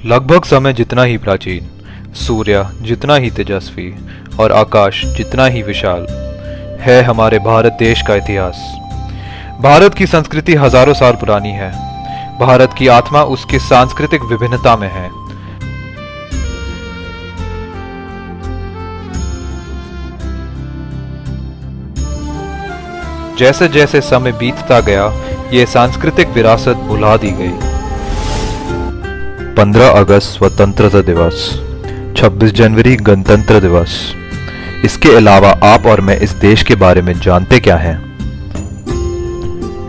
लगभग समय जितना ही प्राचीन, सूर्य जितना ही तेजस्वी और आकाश जितना ही विशाल है हमारे भारत देश का इतिहास। भारत की संस्कृति हजारों साल पुरानी है। भारत की आत्मा उसकी सांस्कृतिक विभिन्नता में है। जैसे जैसे समय बीतता गया, ये सांस्कृतिक विरासत भुला दी गई। 15 अगस्त स्वतंत्रता दिवस, 26 जनवरी गणतंत्र दिवस। इसके अलावा आप और मैं इस देश के बारे में जानते क्या हैं?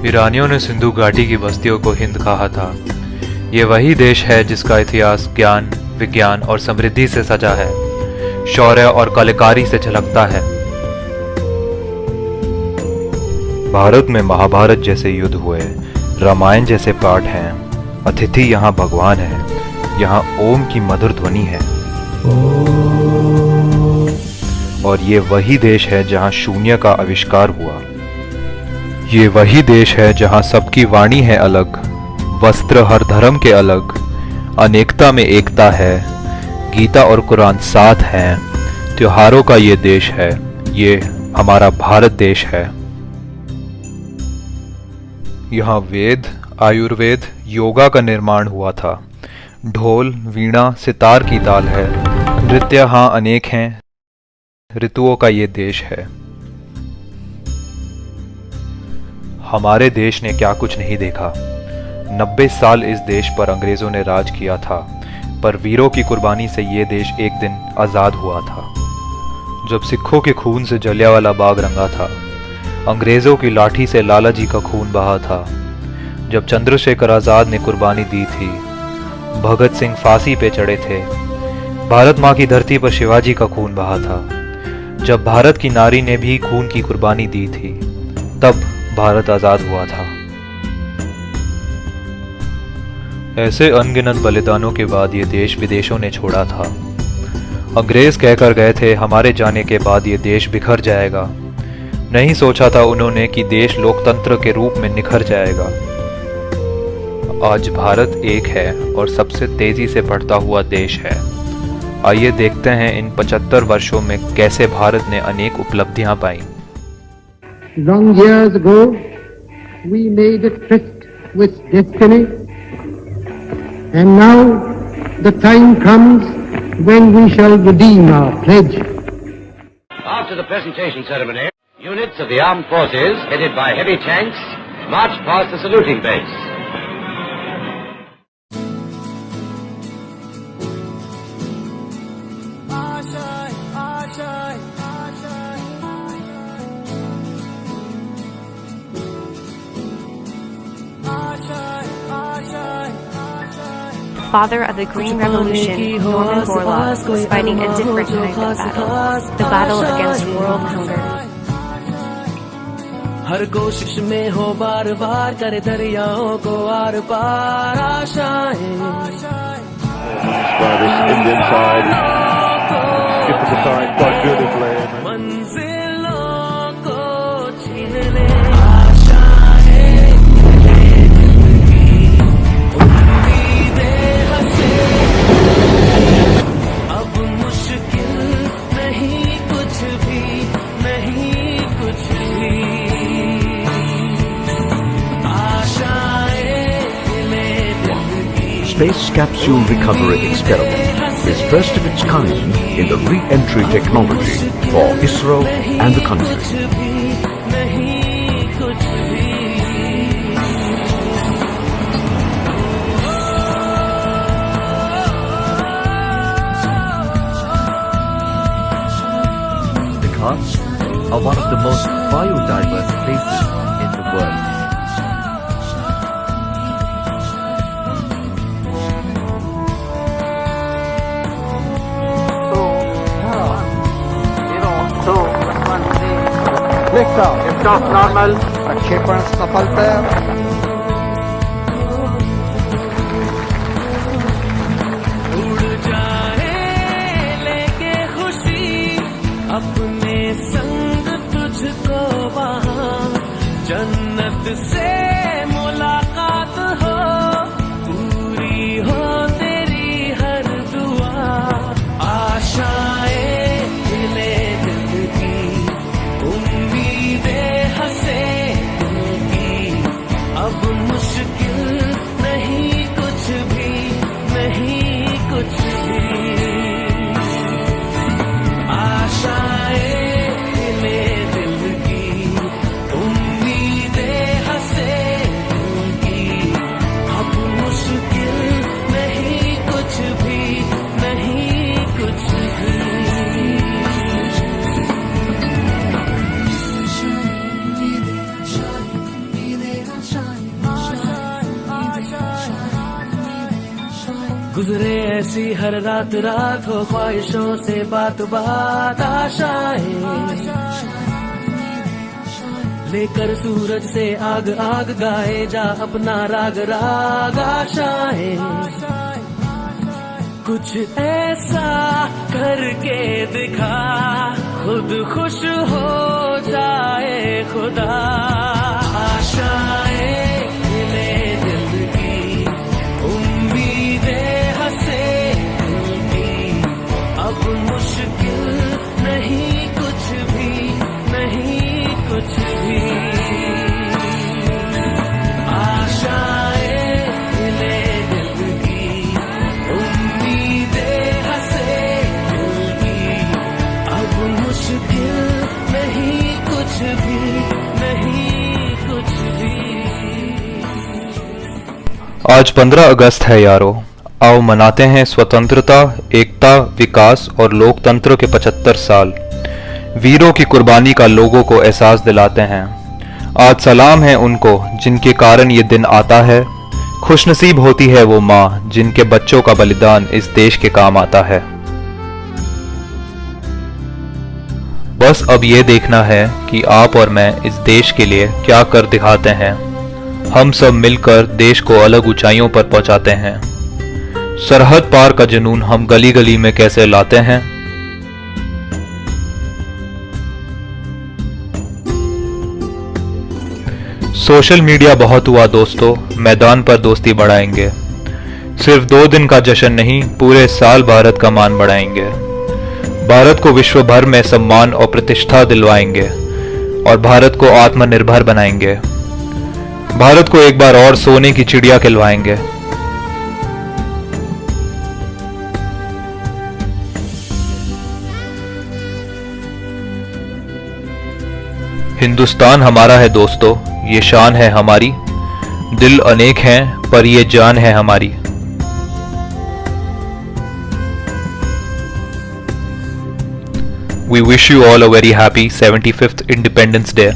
ईरानियों ने सिंधु घाटी की बस्तियों को हिंद कहा था। ये वही देश है जिसका इतिहास ज्ञान, विज्ञान और समृद्धि से सजा है, शौर्य और कलाकारी से झलकता है। भारत में महाभारत जैसे युद्ध हुए, रामायण जैसे पाठ हैं। अतिथि यहाँ भगवान है, यहाँ ओम की मधुर ध्वनि है। और ये वही देश है जहाँ शून्य का आविष्कार हुआ। ये वही देश है जहाँ सबकी वाणी है अलग, वस्त्र हर धर्म के अलग, अनेकता में एकता है, गीता और कुरान साथ हैं। त्योहारों का ये देश है, ये हमारा भारत देश है। यहाँ वेद, आयुर्वेद, योगा का निर्माण हुआ था। ढोल, वीणा, सितार की ताल है। नृत्य यहाँ अनेक हैं। ऋतुओं का ये देश है। हमारे देश ने क्या कुछ नहीं देखा। 90 साल इस देश पर अंग्रेजों ने राज किया था, पर वीरों की कुर्बानी से ये देश एक दिन आजाद हुआ था। जब सिखों के खून से जलियांवाला बाग रंगा था, अंग्रेजों की लाठी से लाला जी का खून बहा था। जब चंद्रशेखर आजाद ने कुर्बानी दी थी, भगत सिंह फांसी पे चढ़े थे। भारत माँ की धरती पर शिवाजी का खून बहा था। जब भारत की नारी ने भी खून की कुर्बानी दी थी, तब भारत आजाद हुआ था। ऐसे अनगिनत बलिदानों के बाद ये देश विदेशों ने छोड़ा था। अंग्रेज कहकर गए थे हमारे जाने के बाद ये देश बिखर जाएगा। नहीं सोचा था उन्होंने कि देश लोकतंत्र के रूप में निखर जाएगा। आज भारत एक है और सबसे तेजी से बढ़ता हुआ देश है। आइए देखते हैं इन 75 वर्षों में कैसे भारत ने अनेक उपलब्धियां पाई। Long years ago, we made a tryst with destiny, and now the time comes when we shall redeem our pledge. After the presentation ceremony, units of the armed forces, headed by heavy tanks, marched past the saluting base. Father of the Green Revolution, Norman Borlaug, was fighting a different kind of battle, the battle against world hunger. हर कोशिश में हो बार बार करे दरियाओं को are पार आशाएं। मंजिलों को छीनने आशाएं, उम्मीदें हंसे। अब मुश्किल नहीं कुछ भी, नहीं कुछ भी। Space Capsule Recovery Experiment is first of its kind in the re-entry technology for ISRO and the country. The Ghats are one of the most biodiverse places in the world. Liftoff normal, प्रक्षेपण सफलता। उड़ जाए लेके खुशी अपने संग तुझको वहाँ, जन्नत से मुलाकात हो, पूरी हो तेरी कुछ भी आशाएं खिले दिल की उम्मीदें हंसे दिल की अब मुश्किल नहीं कुछ भी नहीं कुछ भी गुजरे ऐसी हर रात रात हो ख्वाहिशों से बात बात आशाएं लेकर सूरज से आग आग गाए जा अपना राग राग आशाएं कुछ ऐसा करके दिखा खुद खुश हो जाए खुदा आशाएं खिले दिल की उम्मीदें हंसे दिल की अब मुश्किल नहीं कुछ भी नहीं कुछ भी आशाएं खिले दिल की उम्मीदें हंसे दिल की अब मुश्किल नहीं कुछ भी नहीं कुछ भी आज 15 अगस्त है यारो, आओ मनाते हैं स्वतंत्रता, एकता, विकास और लोकतंत्र के 75 साल। वीरों की कुर्बानी का लोगों को एहसास दिलाते हैं। आज सलाम है उनको जिनके कारण ये दिन आता है। खुशनसीब होती है वो माँ जिनके बच्चों का बलिदान इस देश के काम आता है। बस अब ये देखना है कि आप और मैं इस देश के लिए क्या कर दिखाते हैं। हम सब मिलकर देश को अलग ऊंचाइयों पर पहुंचाते हैं। सरहद पार का जुनून हम गली गली में कैसे लाते हैं। सोशल मीडिया बहुत हुआ दोस्तों, मैदान पर दोस्ती बढ़ाएंगे। सिर्फ 2 दिन का जश्न नहीं, पूरे साल भारत का मान बढ़ाएंगे। भारत को विश्व भर में सम्मान और प्रतिष्ठा दिलवाएंगे और भारत को आत्मनिर्भर बनाएंगे। भारत को एक बार और सोने की चिड़िया खिलवाएंगे। हिंदुस्तान हमारा है दोस्तों, ये शान है हमारी। दिल अनेक हैं पर ये जान है हमारी। We wish you all a very happy 75th Independence Day.